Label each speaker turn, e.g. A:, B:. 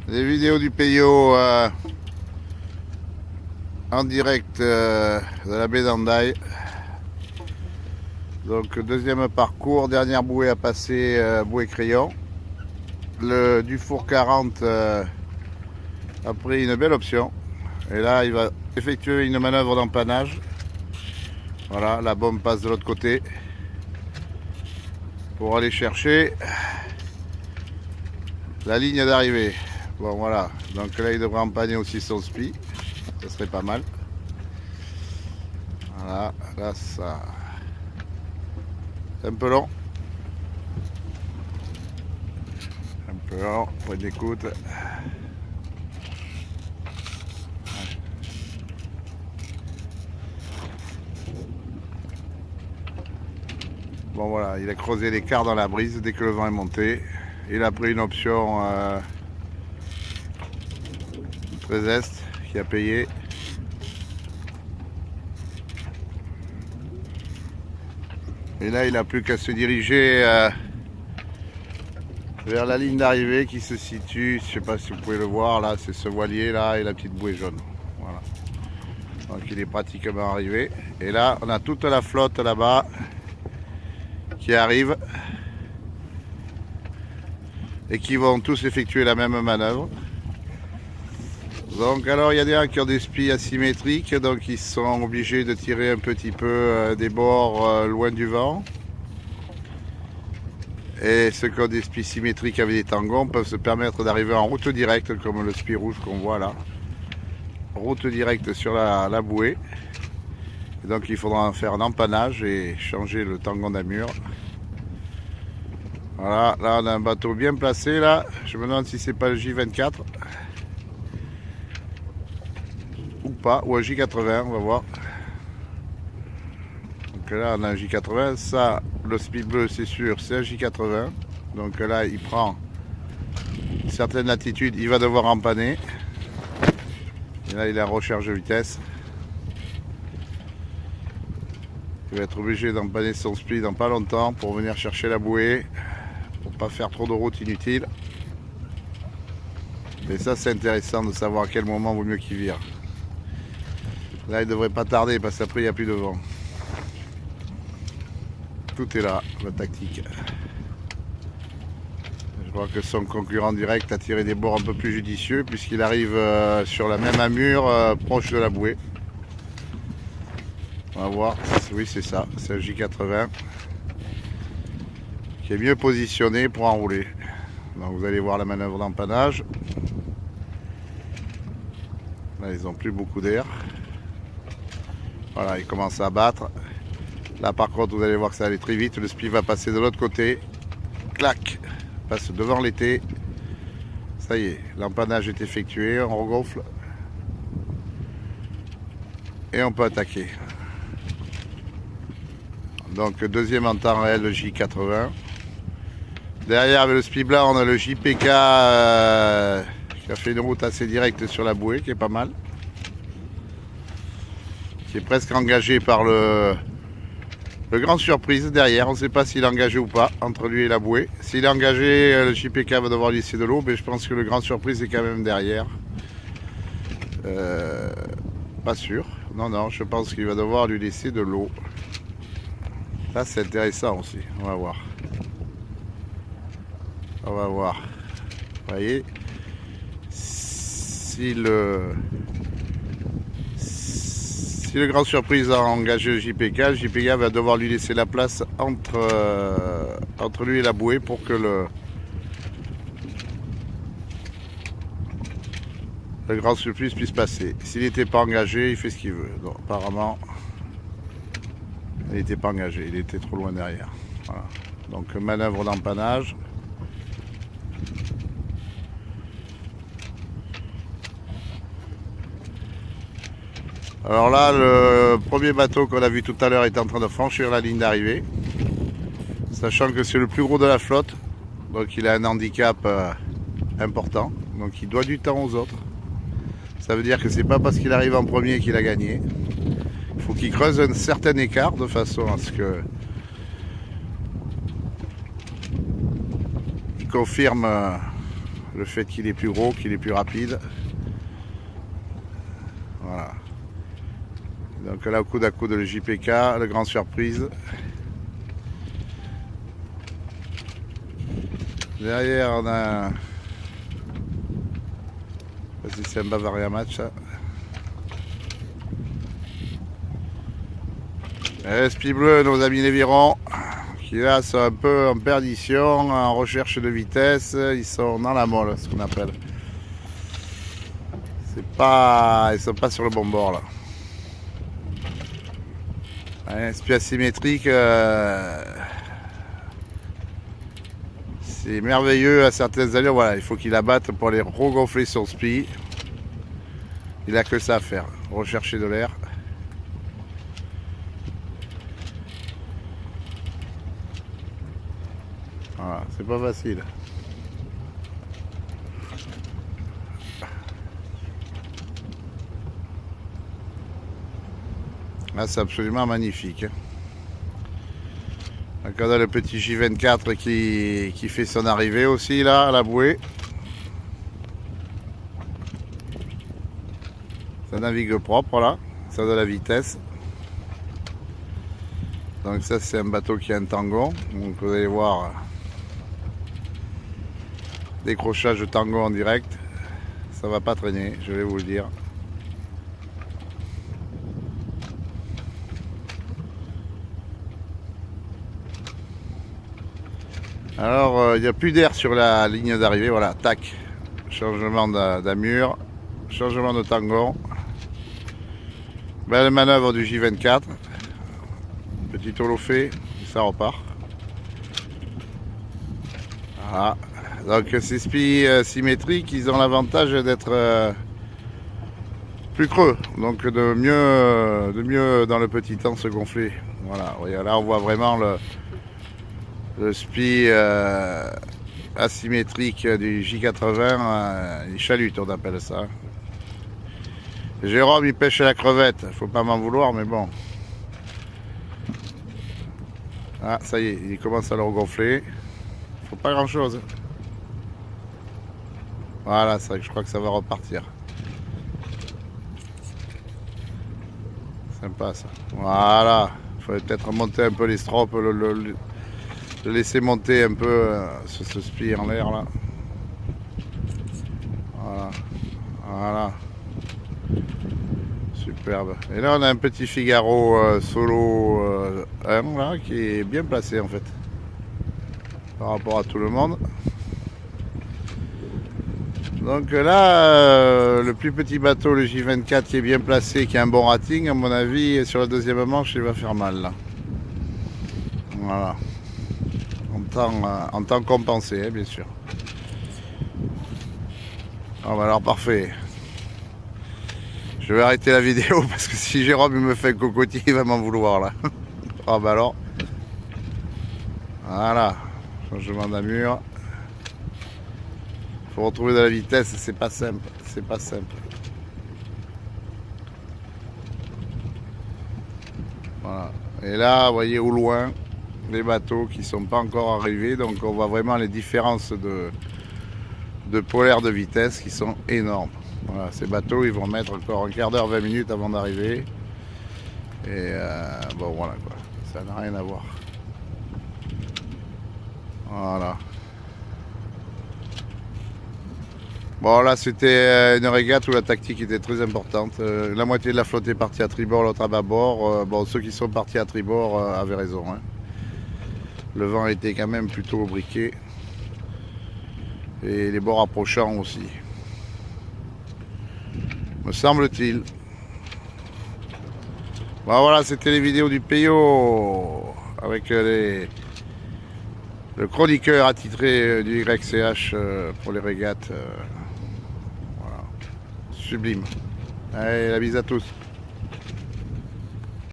A: Les vidéos du Peyo en direct de la baie d'Andaille. Donc deuxième parcours, dernière bouée à passer, bouée crayon. Le Dufour 40 a pris une belle option. Et là il va effectuer une manœuvre d'empannage. Voilà, la bombe passe de l'autre côté pour aller chercher la ligne d'arrivée. Bon voilà, donc là il devrait empanner aussi son spi, ça serait pas mal. Voilà, là ça... C'est un peu long. Un peu long, point d'écoute. Bon voilà, il a creusé l'écart dans la brise dès que le vent est monté. Il a pris une option très est qui a payé. Et là, il n'a plus qu'à se diriger vers la ligne d'arrivée qui se situe, je ne sais pas si vous pouvez le voir, là, c'est ce voilier là et la petite bouée jaune. Voilà. Donc il est pratiquement arrivé. Et là, on a toute la flotte là-bas qui arrive et qui vont tous effectuer la même manœuvre. Donc alors il y a des gens qui ont des spies asymétriques, donc ils sont obligés de tirer un petit peu des bords loin du vent. Et ceux qui ont des spies symétriques avec des tangons peuvent se permettre d'arriver en route directe, comme le spi rouge qu'on voit là. Route directe sur la bouée. Et donc il faudra en faire un empannage et changer le tangon d'amure. Voilà, là on a un bateau bien placé là. Je me demande si c'est pas le J24. Ou pas, ou un J80, on va voir. Donc là on a un J80, ça le speed bleu c'est sûr, c'est un J80. Donc là il prend une certaine latitude, il va devoir empanner. Et là il est en recharge de vitesse. Il va être obligé d'empanner son speed dans pas longtemps pour venir chercher la bouée, pour pas faire trop de route inutile. Et ça c'est intéressant de savoir à quel moment vaut mieux qu'il vire. Là, il devrait pas tarder parce qu'après, il n'y a plus de vent. Tout est là, la tactique. Je crois que son concurrent direct a tiré des bords un peu plus judicieux puisqu'il arrive sur la même amure, proche de la bouée. On va voir. Oui, c'est ça. C'est un J80 qui est mieux positionné pour enrouler. Donc, vous allez voir la manœuvre d'empannage. Là, ils n'ont plus beaucoup d'air. Voilà, il commence à battre. Là par contre vous allez voir que ça va aller très vite. Le spi va passer de l'autre côté. Clac, passe devant l'été. Ça y est, l'empannage est effectué. On regonfle. Et on peut attaquer. Donc deuxième en temps réel, le J80. Derrière avec le spi blanc on a le JPK qui a fait une route assez directe sur la bouée, qui est pas mal. Qui est presque engagé par le Grand Surprise derrière. On ne sait pas s'il est engagé ou pas entre lui et la bouée. S'il est engagé, le JPK va devoir laisser de l'eau, mais je pense que le Grand Surprise est quand même derrière. Pas sûr. Non, je pense qu'il va devoir lui laisser de l'eau. Là, c'est intéressant aussi. On va voir. On va voir. Vous voyez, si le Grand Surprise a engagé le JPK va devoir lui laisser la place entre lui et la bouée pour que le Grand Surprise puisse passer. S'il n'était pas engagé, il fait ce qu'il veut. Donc, apparemment, il n'était pas engagé, il était trop loin derrière. Voilà. Donc manœuvre d'empannage. Alors là, le premier bateau qu'on a vu tout à l'heure est en train de franchir la ligne d'arrivée. Sachant que c'est le plus gros de la flotte. Donc il a un handicap important. Donc il doit du temps aux autres. Ça veut dire que c'est pas parce qu'il arrive en premier qu'il a gagné. Il faut qu'il creuse un certain écart de façon à ce que il confirme le fait qu'il est plus gros, qu'il est plus rapide. Voilà. Donc là, coude à coude, le JPK, le Grand Surprise. Derrière, on a... Vas-y, c'est un Bavaria Match, ça. SP Bleu, nos amis Léviron, qui là sont un peu en perdition, en recherche de vitesse. Ils sont dans la molle, ce qu'on appelle. C'est pas... Ils sont pas sur le bon bord, là. Un spi asymétrique, c'est merveilleux à certaines allures. Voilà, il faut qu'il abatte pour aller regonfler son spi. Il a que ça à faire, rechercher de l'air. Voilà, c'est pas facile. Là, c'est absolument magnifique. Donc, on a le petit J24 qui fait son arrivée aussi là à la bouée. Ça navigue propre là, ça a de la vitesse. Donc ça c'est un bateau qui a un tangon. Donc vous allez voir décrochage de tangon en direct. Ça va pas traîner, je vais vous le dire. Alors, il n'y a plus d'air sur la ligne d'arrivée. Voilà, tac. Changement d'amure. Changement de tangon. Belle manœuvre du J24. Petit holofait. Ça repart. Voilà. Donc, ces spi symétriques, ils ont l'avantage d'être plus creux. Donc, de mieux dans le petit temps se gonfler. Voilà. Là, on voit vraiment le spi asymétrique du J80, les chalutes on appelle ça. Jérôme il pêche à la crevette, faut pas m'en vouloir mais bon. Ah ça y est, il commence à le regonfler. Faut pas grand chose. Voilà, je crois que ça va repartir. Sympa ça. Voilà, il faudrait peut-être monter un peu les stropes, le laisser monter un peu ce spi en l'air là. Voilà. Voilà. Superbe. Et là on a un petit Figaro solo 1 là qui est bien placé en fait. Par rapport à tout le monde. Donc là, le plus petit bateau, le J24 qui est bien placé, qui a un bon rating, à mon avis, sur la deuxième manche, il va faire mal là. Voilà. En temps compensé, hein, bien sûr. Ah bah alors parfait. Je vais arrêter la vidéo parce que si Jérôme il me fait un cocotier, il va m'en vouloir là. Ah bah alors. Voilà. Changement d'amure. Faut retrouver de la vitesse, c'est pas simple. C'est pas simple. Voilà. Et là, vous voyez au loin les bateaux qui sont pas encore arrivés, donc on voit vraiment les différences de polaire de vitesse qui sont énormes. Voilà, ces bateaux ils vont mettre encore un quart d'heure, 20 minutes avant d'arriver. Et bon voilà quoi, ça n'a rien à voir. Voilà. Bon là c'était une régate où la tactique était très importante. La moitié de la flotte est partie à tribord, l'autre à bâbord. Bon ceux qui sont partis à tribord avaient raison. Hein. Le vent était quand même plutôt au briquet. Et les bords approchants aussi. Me semble-t-il. Bon voilà, c'était les vidéos du Peyo avec le chroniqueur attitré du YCH pour les régates. Voilà. Sublime. Allez, la bise à tous.